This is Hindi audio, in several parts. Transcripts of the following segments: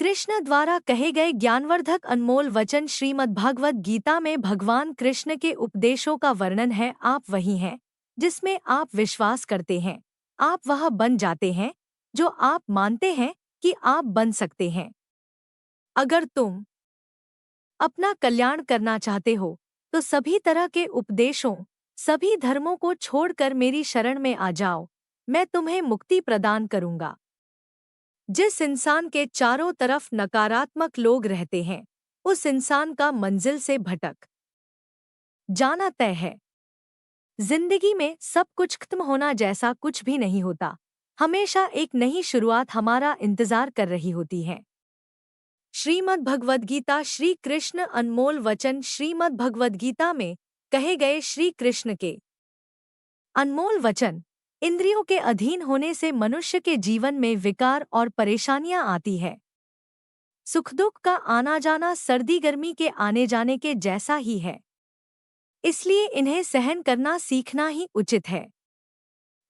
कृष्ण द्वारा कहे गए ज्ञानवर्धक अनमोल वचन श्रीमद् भागवत गीता में भगवान कृष्ण के उपदेशों का वर्णन है। आप वही हैं जिसमें आप विश्वास करते हैं। आप वह बन जाते हैं जो आप मानते हैं कि आप बन सकते हैं। अगर तुम अपना कल्याण करना चाहते हो तो सभी तरह के उपदेशों, सभी धर्मों को छोड़कर मेरी शरण में आ जाओ। मैं तुम्हें मुक्ति प्रदान करूंगा। जिस इंसान के चारों तरफ नकारात्मक लोग रहते हैं, उस इंसान का मंजिल से भटक जाना तय है। जिंदगी में सब कुछ खत्म होना जैसा कुछ भी नहीं होता। हमेशा एक नई शुरुआत हमारा इंतजार कर रही होती है। श्रीमद् भगवद गीता श्री कृष्ण अनमोल वचन श्रीमद् भगवद गीता में कहे गए श्री कृष्ण के अनमोल वचन। इंद्रियों के अधीन होने से मनुष्य के जीवन में विकार और परेशानियां आती है। सुख दुख का आना जाना सर्दी गर्मी के आने जाने के जैसा ही है। इसलिए इन्हें सहन करना सीखना ही उचित है।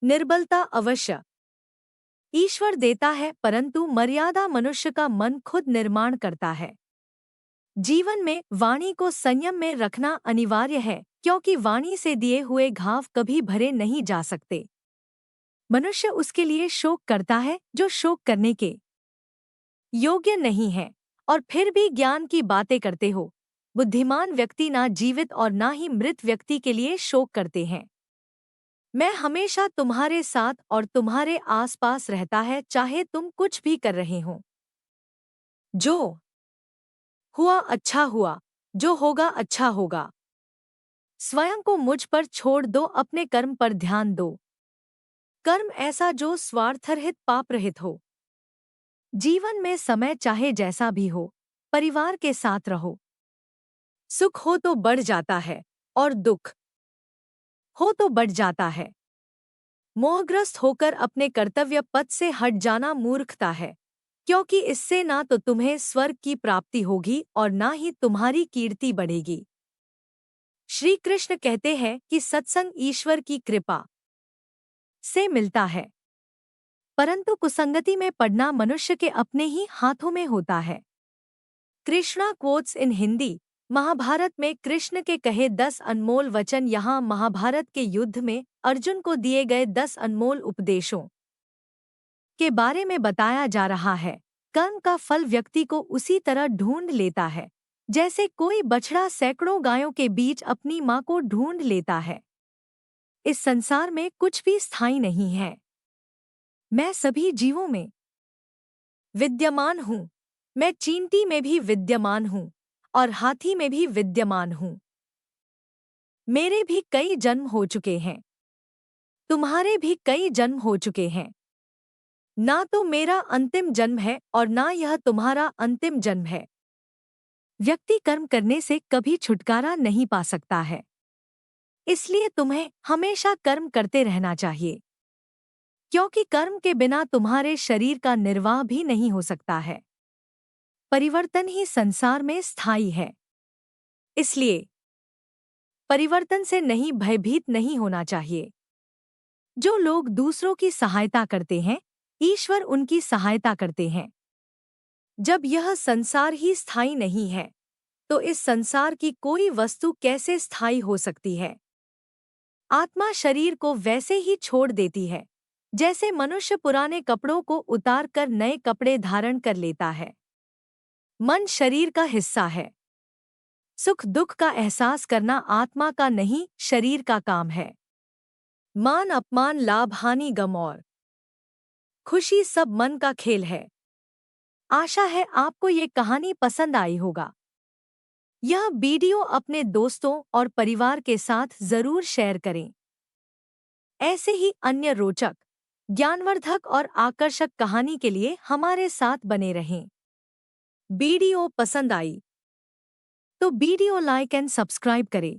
निर्बलता अवश्य ईश्वर देता है, परंतु मर्यादा मनुष्य का मन खुद निर्माण करता है। जीवन में वाणी को संयम में रखना अनिवार्य है, क्योंकि वाणी से दिए हुए घाव कभी भरे नहीं जा सकते। मनुष्य उसके लिए शोक करता है जो शोक करने के योग्य नहीं है, और फिर भी ज्ञान की बातें करते हो। बुद्धिमान व्यक्ति ना जीवित और ना ही मृत व्यक्ति के लिए शोक करते हैं। मैं हमेशा तुम्हारे साथ और तुम्हारे आसपास रहता है, चाहे तुम कुछ भी कर रहे हो। जो हुआ अच्छा हुआ, जो होगा अच्छा होगा। स्वयं को मुझ पर छोड़ दो, अपने कर्म पर ध्यान दो। कर्म ऐसा जो स्वार्थरहित पाप रहित हो। जीवन में समय चाहे जैसा भी हो, परिवार के साथ रहो। सुख हो तो बढ़ जाता है और दुख हो तो बढ़ जाता है। मोहग्रस्त होकर अपने कर्तव्य पथ से हट जाना मूर्खता है, क्योंकि इससे ना तो तुम्हें स्वर्ग की प्राप्ति होगी और ना ही तुम्हारी कीर्ति बढ़ेगी। श्री कृष्ण कहते हैं कि सत्संग ईश्वर की कृपा से मिलता है, परंतु कुसंगति में पड़ना मनुष्य के अपने ही हाथों में होता है। कृष्णा क्वोट्स इन हिंदी। महाभारत में कृष्ण के कहे 10 अनमोल वचन। यहाँ महाभारत के युद्ध में अर्जुन को दिए गए 10 अनमोल उपदेशों के बारे में बताया जा रहा है। कर्म का फल व्यक्ति को उसी तरह ढूंढ लेता है जैसे कोई बछड़ा सैकड़ों गायों के बीच अपनी मां को ढूंढ लेता है। इस संसार में कुछ भी स्थायी नहीं है। मैं सभी जीवों में विद्यमान हूँ। मैं चींटी में भी विद्यमान हूँ और हाथी में भी विद्यमान हूँ। मेरे भी कई जन्म हो चुके हैं, तुम्हारे भी कई जन्म हो चुके हैं। ना तो मेरा अंतिम जन्म है और ना यह तुम्हारा अंतिम जन्म है। व्यक्ति कर्म करने से कभी छुटकारा नहीं पा सकता है, इसलिए तुम्हें हमेशा कर्म करते रहना चाहिए, क्योंकि कर्म के बिना तुम्हारे शरीर का निर्वाह भी नहीं हो सकता है। परिवर्तन ही संसार में स्थायी है, इसलिए परिवर्तन से नहीं भयभीत नहीं होना चाहिए। जो लोग दूसरों की सहायता करते हैं, ईश्वर उनकी सहायता करते हैं। जब यह संसार ही स्थायी नहीं है, तो इस संसार की कोई वस्तु कैसे स्थायी हो सकती है। आत्मा शरीर को वैसे ही छोड़ देती है जैसे मनुष्य पुराने कपड़ों को उतार कर नए कपड़े धारण कर लेता है। मन शरीर का हिस्सा है। सुख दुख का एहसास करना आत्मा का नहीं, शरीर का काम है। मान अपमान लाभ हानि गम और खुशी सब मन का खेल है। आशा है आपको ये कहानी पसंद आई होगा। यह वीडियो अपने दोस्तों और परिवार के साथ जरूर शेयर करें। ऐसे ही अन्य रोचक, ज्ञानवर्धक और आकर्षक कहानी के लिए हमारे साथ बने रहें। वीडियो पसंद आई तो वीडियो लाइक एंड सब्सक्राइब करें।